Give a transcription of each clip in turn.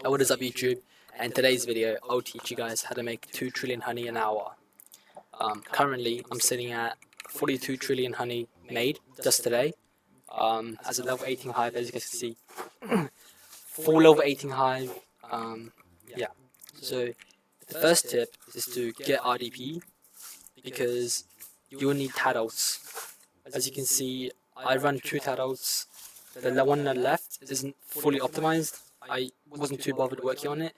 What is up YouTube? And in today's video I'll teach you guys how to make 2 trillion honey an hour. Currently I'm sitting at 42 trillion honey made just today. As a level 18 hive, as you can see. Full level 18 hive. Yeah. So the first tip is to get RDP because you will need tadults. As you can see, I run 2 tadults. The one on the left isn't fully optimized. I wasn't too bothered working on it,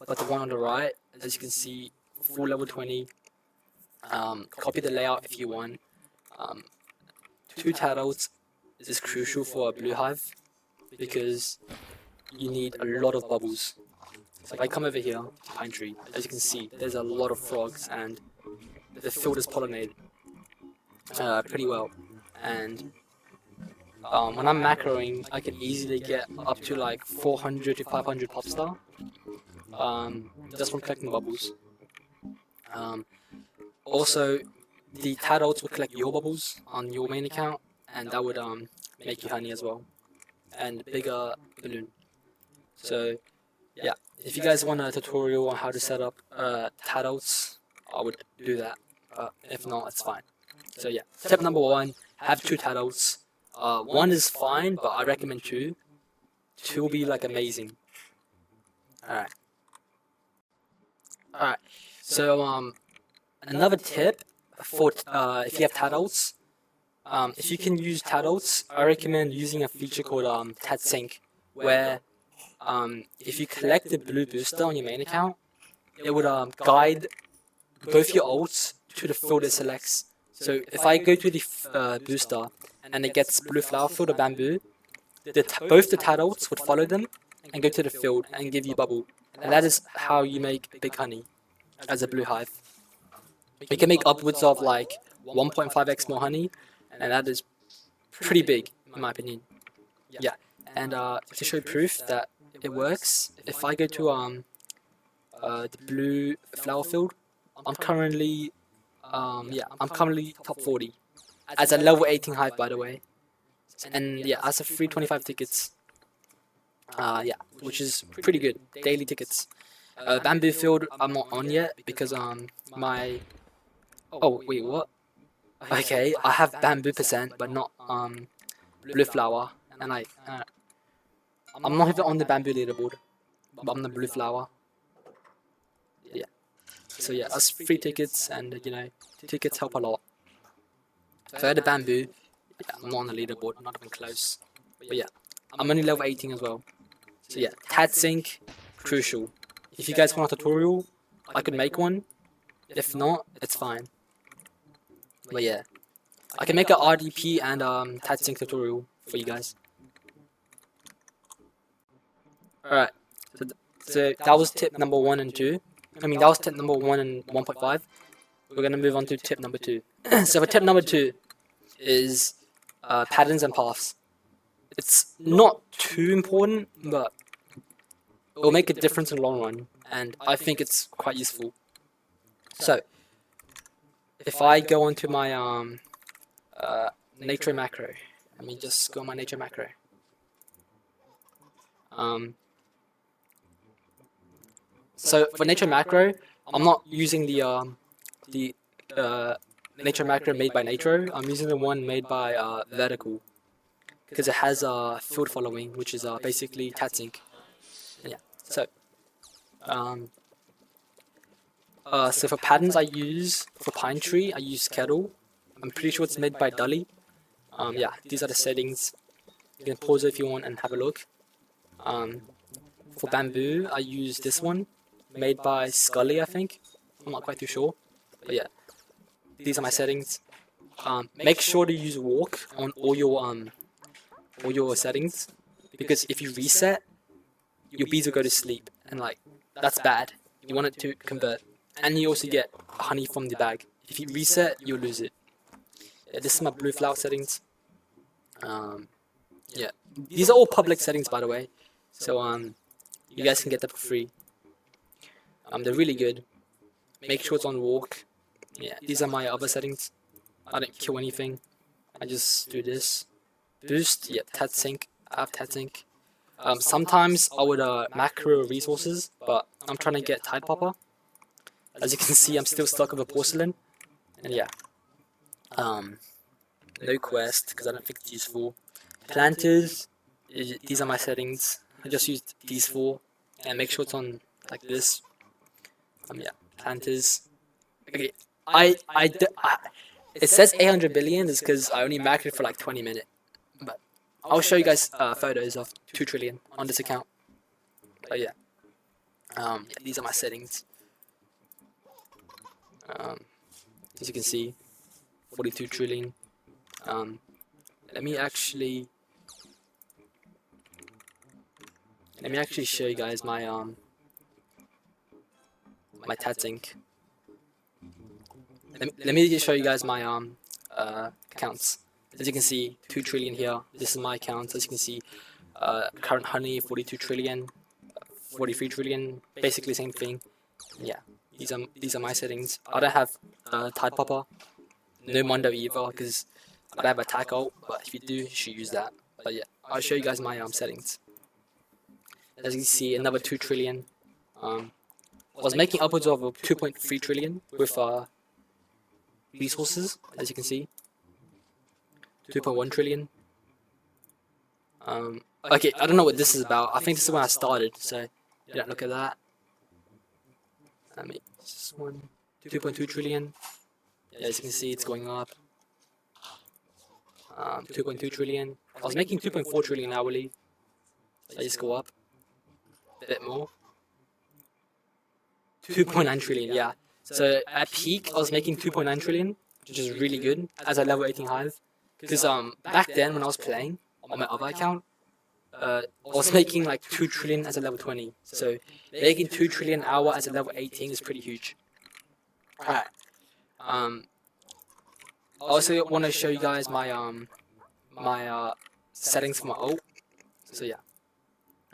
but the one on the right, as you can see, full level 20. Copy the layout if you want. 2 tadults is crucial for a blue hive because you need a lot of bubbles. So if I come over here, pine tree, as you can see, there's a lot of frogs and the field is pollinated pretty well. And when I'm macroing, I can easily get up to like 400 to 500 pop star just from collecting bubbles. Also, the tadults will collect your bubbles on your main account, and that would make you honey as well, and bigger balloon. So yeah, if you guys want a tutorial on how to set up tadults, I would do that. If not, it's fine. So yeah, tip number 1: have 2 tadults. 1 is fine, but I recommend 2. 2 will be like amazing. Alright. So another tip for if you have tadults, if you can use tadults, I recommend using a feature called tad sync, where if you collect the blue booster on your main account, it would guide both your ults to the field it selects. So if I go to the booster and it gets blue flower field or bamboo, both the tadults would follow them and go to the field and give you bubble. And that is how you make big honey as a blue hive. You can make upwards of like 1.5x more honey, and that is pretty big in my opinion. Yeah, and to show proof that it works, if I go to the blue flower field, I'm currently top 40 as a level 18 hive, by the way. And yeah, as a free 25 tickets, yeah, which is pretty good, daily tickets. Bamboo field I'm not on yet because my, oh wait, what? Okay, I have bamboo percent but not blue flower, and I'm not even on the bamboo leaderboard, but I'm the blue flower. Yeah. So yeah, that's free tickets, and you know, tickets help a lot. If I had a bamboo, yeah, I'm not on the leaderboard, not even close. But yeah, I'm only level 18 as well. So yeah, tad sync, crucial. If you guys want a tutorial, I could make one. If not, it's fine. But yeah, I can make an RDP and tad sync tutorial for you guys. Alright, so that was tip number 1 and 2. I mean, that was tip number 1 and 1.5. We're gonna move on to tip number 2. So for tip number 2 is patterns and paths. It's not too important, but it will make a difference in the long run, and I think it's quite useful. So if I go onto my nature macro, let me just go on my nature macro. So for nature macro, I'm not using the nature macro made by Natro. I'm using the one made by Vertical because it has field following, which is basically tad sync. Yeah. So so for patterns I use for Pine Tree, I use Kettle. I'm pretty sure it's made by Dully. Yeah, these are the settings. You can pause it if you want and have a look. For Bamboo, I use this one, made by Scully, I think. I'm not quite too sure, but yeah, these are my settings. Make sure to use walk on all your settings, because if you reset, your bees will go to sleep, and like that's bad. You want it to convert, and you also get honey from the bag. If you reset, you'll lose it. Yeah, this is my blue flower settings. Yeah, these are all public settings, by the way, so you guys can get them for free. They're really good. Make sure it's on walk. Yeah, these are my other settings. I don't kill anything. I just do this. Boost, yeah, tad sync. I have tad sync. Sometimes I would macro resources, but I'm trying to get Tide Popper. As you can see, I'm still stuck with a porcelain, and yeah. No quest because I don't think it's useful. Planters, these are my settings. I just used these four, and make sure it's on like this. Yeah, planters. Okay, it says 800 billion is because I only maxed it for like 20 minutes. But I'll show you guys photos of 2 trillion on this account. But yeah, these are my settings. As you can see, 42 trillion. Let me actually show you guys my my tatting. Let me just show you guys my accounts. As you can see, 2 trillion here. This is my account. As you can see, current honey 42 trillion, 43 trillion, basically same thing. Yeah, these are my settings. I don't have Tide Popper, no Mondo either because I don't have attack ult. But if you do, you should use that. But yeah, I'll show you guys my settings. As you can see, another 2 trillion. I was making upwards of 2.3 trillion with resources, as you can see. 2.1 trillion. Okay, I don't know what this is about. I think this is when I started, so yeah, look at that. This one, 2.2 trillion. Yeah, as you can see, it's going up. 2.2 trillion. I was making 2.4 trillion hourly. So I just go up a bit more. 2.9 trillion, yeah. So at peak, I was making 2.9 trillion, which is really good as a level 18 hive. Because back then when I was playing on my other account, I was making like 2 trillion as a level 20. So making 2 trillion hour as a level 18 is pretty huge. Alright. I also want to show you guys my settings for my ult. So yeah.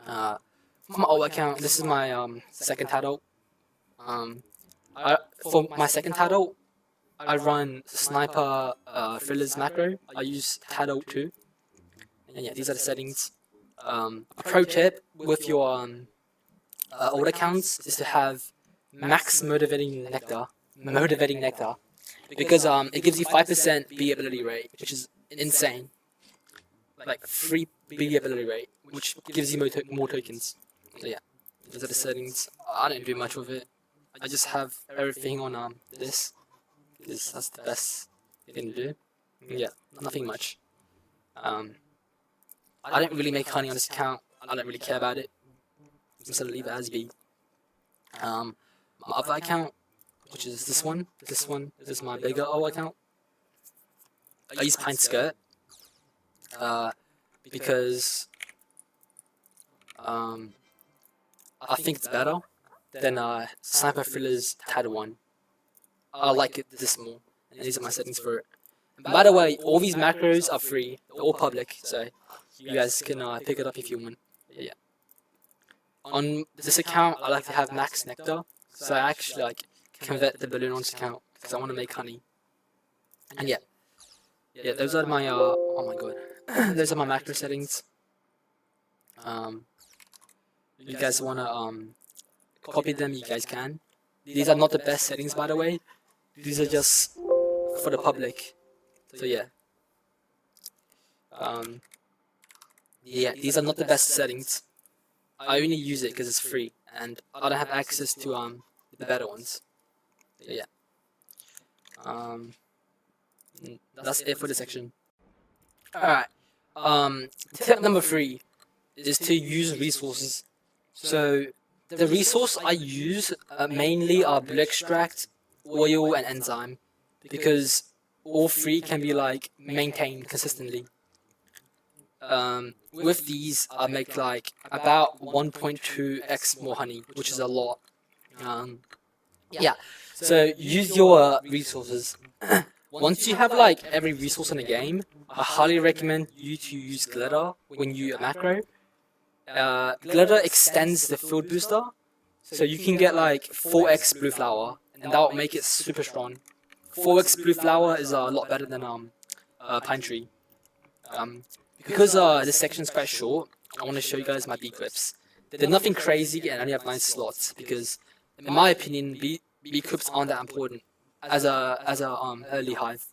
For my ult account, this is my second tad ult. For my second tad ult, I run sniper thrillers macro. I use tad ult too. And yeah, these are the settings. A pro tip with your ult accounts is to have max motivating nectar, because it gives you 5% B ability rate, which is insane. Like free B ability rate, which gives you more tokens. So yeah, these are the settings. I don't do much with it. I just have everything on this, because that's the best thing to do. Yeah, nothing much. I don't really make honey on this account. I don't really care about it. I'm just gonna leave it as be. My other account, which is this one. This is my bigger O account. I use Pine Skirt because I think it's better than Sniper Thriller's Tad 1. I like it this more, and these are my settings for it. And by the way, all these macros are free, they're all public, so you guys can pick it up if you want. Yeah. On this account, I like to have max nectar, so I actually like convert the balloon on this account because I want to make honey. And yeah, those are my oh my god, those are my macro settings. You guys wanna copy them? You guys can. These are not the best settings, by the way. These are just for the public. So yeah. Yeah, these are not the best settings. I only use it because it's free, and I don't have access to the better ones. So yeah. That's it for the section. Alright. Tip number 3 is to use resources. So the resource I use mainly are blue extract, oil, and enzyme, because all three can be like maintained consistently. With these, I make like about 1.2x more honey, which is a lot. Yeah, so use your resources. Once you have like every resource in the game, I highly recommend you to use glitter when you macro. Glitter extends the field booster, so you can get like 4x blue flower, and that will make it super strong. 4x blue flower is a lot better than pine tree. Because this section is quite short, I want to show you guys my bee clips. They're nothing crazy and only have 9 slots because, in my opinion, bee clips aren't that important as a early hive.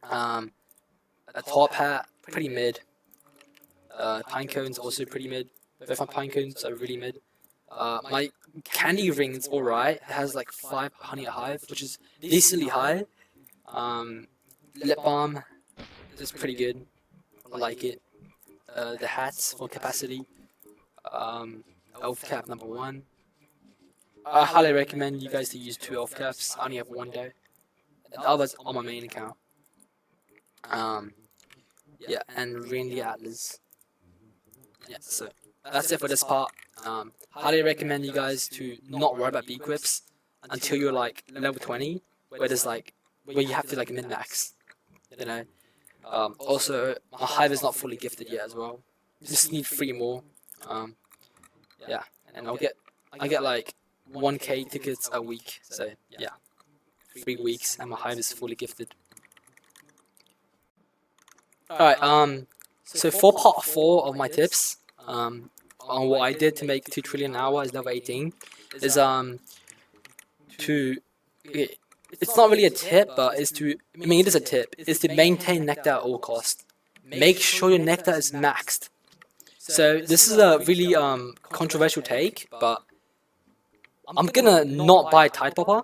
A top hat, pretty mid. Pine cones also pretty mid. Both my pine cones are really mid. My candy ring's alright. It has like 5 honey a hive, which is decently high. Lip balm is pretty good. I like it. The hats for capacity. Elf cap number 1. I highly recommend you guys to use 2 elf caps. I only have 1 though. The other's on my main account. Yeah, and reindeer atlas. Yeah, so that's it for this part. Highly recommend you guys to not worry about bee grips until you're like level 20, where there's like where you have to like min max. You know. Also, my hive is not fully gifted yet as well. Just need 3 more. Yeah, and I get like 1k tickets a week. So yeah, 3 weeks and my hive is fully gifted. Alright, so for part 4 of my tips, on what I did to make 2 trillion an hour as level 18, is it's not really a tip, but it is a tip, is to maintain nectar at all costs. Make sure your nectar is maxed. So this is a really controversial take, but I'm gonna not buy Tide Popper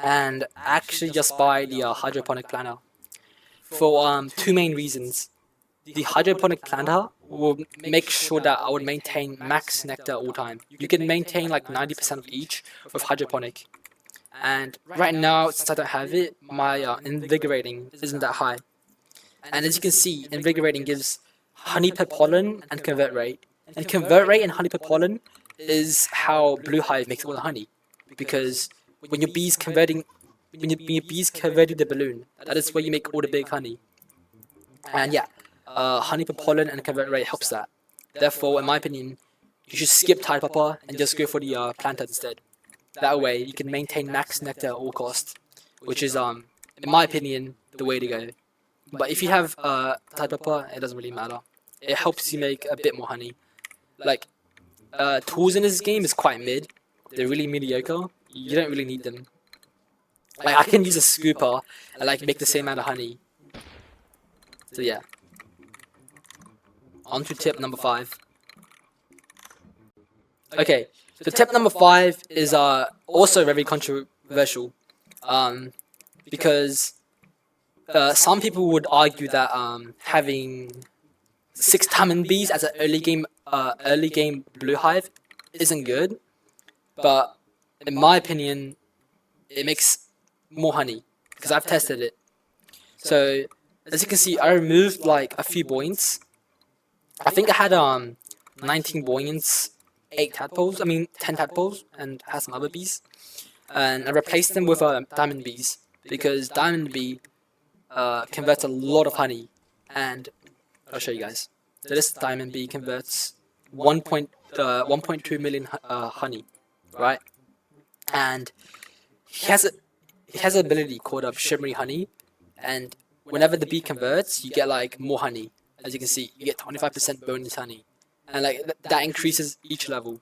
and actually just buy the hydroponic planter for 2 main reasons. The hydroponic planter will make sure that I would maintain max nectar all time. You can maintain like 90% of each with hydroponic. And right now, since I don't have it, my invigorating isn't that high. And as you can see, invigorating gives honey per pollen and convert rate. And convert rate and honey per pollen is how Blue Hive makes all the honey. Because when your bees converting the balloon, that is where you make all the big honey. And yeah, honey per pollen and convert rate helps that. Therefore, in my opinion, you should skip Tide Popper and just go for the planter instead. That way, you can maintain max nectar at all costs, which is, in my opinion, the way to go. But if you have Tide Popper, it doesn't really matter. It helps you make a bit more honey. Like, tools in this game is quite mid. They're really mediocre. You don't really need them. Like, I can use a scooper and like make the same amount of honey. So yeah. On to tip number 5. Okay, so tip number 5 is also very controversial, because some people would argue that having 6 diamond bees as an early game blue hive isn't good, but in my opinion, it makes more honey because I've tested it. So as you can see, I removed like a few buoyants. I think I had 19 buoyants, 10 tadpoles, and had some other bees. And I replaced them with diamond bees because diamond bee converts a lot of honey. And I'll show you guys. So this diamond bee converts 1.2 million honey, right? And he has an ability called shimmery honey, and whenever the bee converts, you get like more honey. As you can see, you get 25% bonus honey, and like that increases each level.